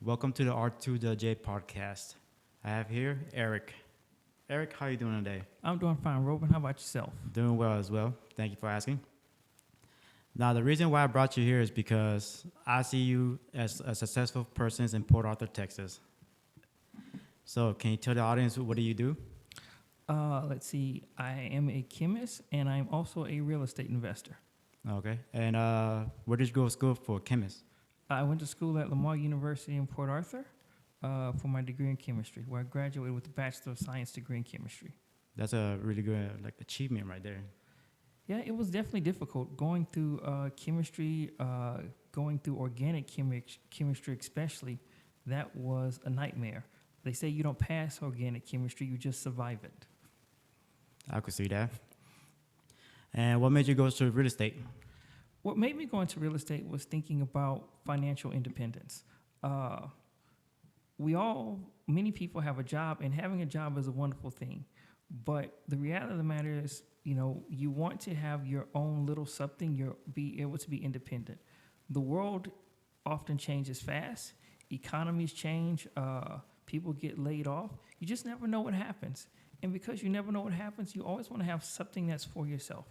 Welcome to the R2DaJ Podcast. I have here Eric. Eric, how are you doing today? I'm doing fine, Robin. How about yourself? Doing well as well. Thank you for asking. Now, the reason why I brought you here is because I see you as a successful person in Port Arthur, Texas. So, can you tell the audience what do you do? Let's see. I am a chemist, and I'm also a real estate investor. Okay. And where did you go to school for chemist? I went to school at Lamar University in Port Arthur for my degree in chemistry, where I graduated with a Bachelor of Science degree in chemistry. That's a really good achievement right there. Yeah, it was definitely difficult going through chemistry, going through organic chemistry especially. That was a nightmare. They say you don't pass organic chemistry, you just survive it. I could see that. And what made you go to real estate? What made me go into real estate was thinking about financial independence. Many people have a job, and having a job is a wonderful thing. But the reality of the matter is, you want to have your own little something, be able to be independent. The world often changes fast. Economies change. People get laid off. You just never know what happens. And because you never know what happens, you always want to have something that's for yourself.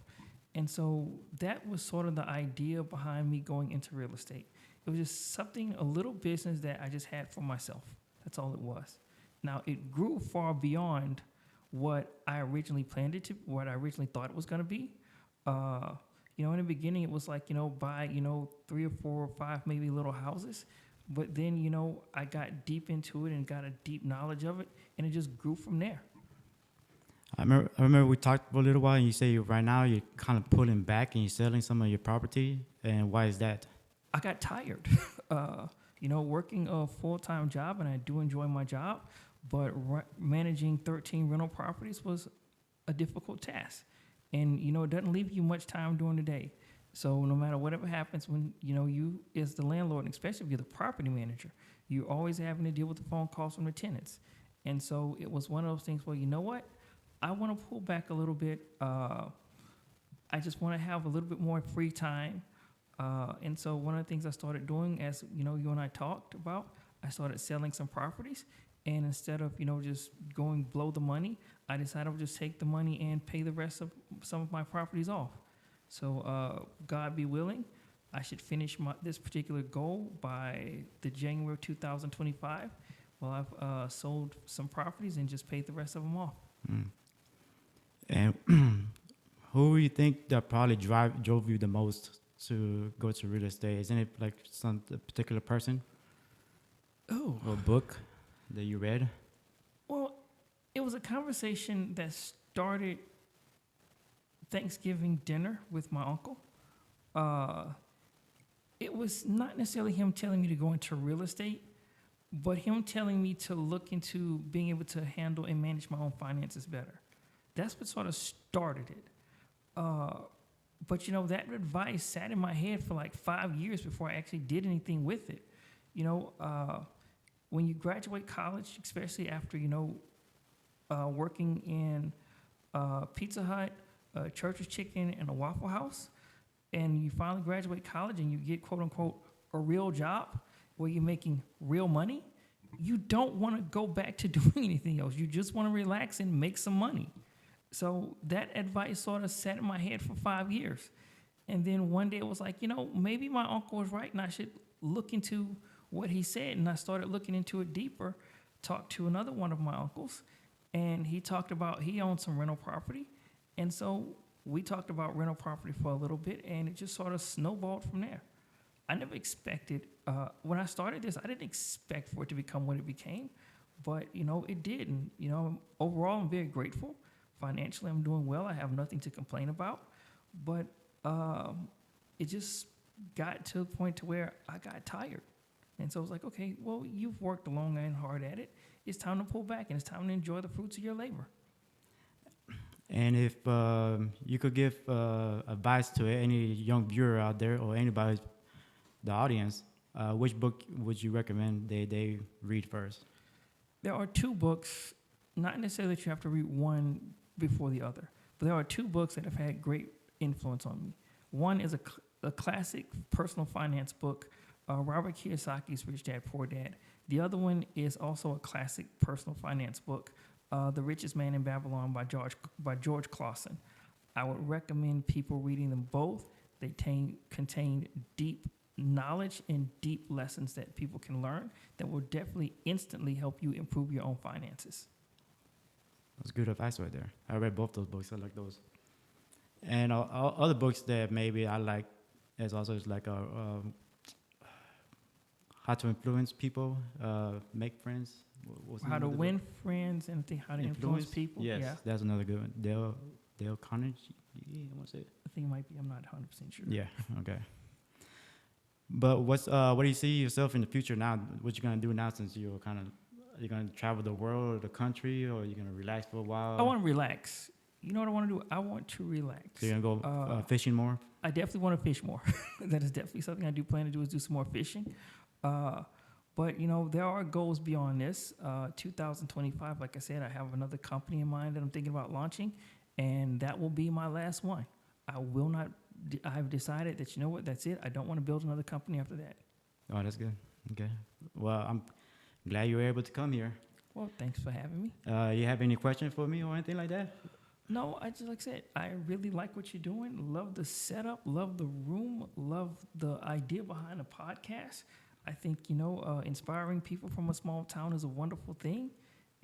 And so that was sort of the idea behind me going into real estate. It was just something, a little business that I just had for myself. That's all it was. Now, it grew far beyond what I originally planned it to, what I originally thought it was going to be. In the beginning, it was like, buy, 3 or 4 or 5 maybe little houses. But then, I got deep into it and got a deep knowledge of it, and it just grew from there. I remember we talked for a little while, and you say right now you're kind of pulling back and you're selling some of your property. And why is that? I got tired. Working a full-time job, and I do enjoy my job, but managing 13 rental properties was a difficult task. And, it doesn't leave you much time during the day. So no matter whatever happens when, you as the landlord, and especially if you're the property manager, you're always having to deal with the phone calls from the tenants. And so it was one of those things where, you know what? I want to pull back a little bit. I just want to have a little bit more free time. And so one of the things I started doing, as you and I talked about, I started selling some properties. And instead of, just going blow the money, I decided I would just take the money and pay the rest of some of my properties off. So God be willing, I should finish this particular goal by the January of 2025. Well, I've sold some properties and just paid the rest of them off. Mm. And who do you think that probably drove you the most to go to real estate? Isn't it like some particular person? Oh. Or book that you read? Well, it was a conversation that started Thanksgiving dinner with my uncle. It was not necessarily him telling me to go into real estate, but him telling me to look into being able to handle and manage my own finances better. That's what sort of started it. But, that advice sat in my head for like 5 years before I actually did anything with it. When you graduate college, especially after, working in Pizza Hut, Church's Chicken, and a Waffle House, and you finally graduate college and you get, quote unquote, a real job where you're making real money, you don't want to go back to doing anything else. You just want to relax and make some money. So that advice sort of sat in my head for 5 years. And then one day it was like, maybe my uncle was right and I should look into what he said. And I started looking into it deeper, talked to another one of my uncles, and he talked about he owned some rental property. And so we talked about rental property for a little bit, and it just sort of snowballed from there. I never expected, when I started this, I didn't expect for it to become what it became, but, it did. And, overall, I'm very grateful. Financially, I'm doing well. I have nothing to complain about. But it just got to the point to where I got tired. And so I was like, okay, well, you've worked long and hard at it. It's time to pull back, and it's time to enjoy the fruits of your labor. And if you could give advice to any young viewer out there or anybody, the audience, which book would you recommend they read first? There are 2 books, not necessarily that you have to read one before the other, but there are 2 books that have had great influence on me. One is a classic personal finance book Robert Kiyosaki's Rich Dad Poor Dad. The other one is also a classic personal finance book, The Richest Man in Babylon by George Clausen. I would recommend people reading them both. They contain deep knowledge and deep lessons that people can learn that will definitely instantly help you improve your own finances. That's good advice right there. I read both those books. I like those. And other books that maybe I like is also like how to influence people, make friends. How to win friends and how to influence people. Yes, yeah. That's another good one. Dale Carnegie, I want to say it. I think it might be. I'm not 100% sure. Yeah. Okay. But what do you see yourself in the future now? What you gonna do now since you're gonna travel the world or the country, or you're gonna relax for a while? I want to relax. You know what I want to do? I want to relax. So you're gonna go fishing more? I definitely want to fish more. That is definitely something I do plan to do, is do some more fishing. But, there are goals beyond this. 2025, like I said, I have another company in mind that I'm thinking about launching, and that will be my last one. I've decided that, you know what, that's it. I don't want to build another company after that. Oh, that's good. Okay. Well, I'm glad you were able to come here. Well, thanks for having me. You have any questions for me or anything like that? No, like I said, I really like what you're doing. Love the setup, love the room, love the idea behind the podcast. I think, inspiring people from a small town is a wonderful thing.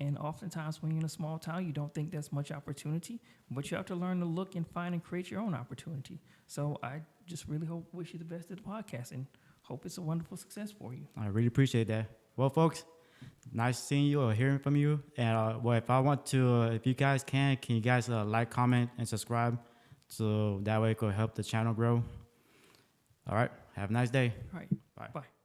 And oftentimes when you're in a small town, you don't think there's much opportunity, but you have to learn to look and find and create your own opportunity. So I just really wish you the best at the podcast and hope it's a wonderful success for you. I really appreciate that. Well, folks, nice seeing you or hearing from you. And if you guys can you guys like, comment, and subscribe, so that way it could help the channel grow. All right. Have a nice day. All right. Bye. Bye.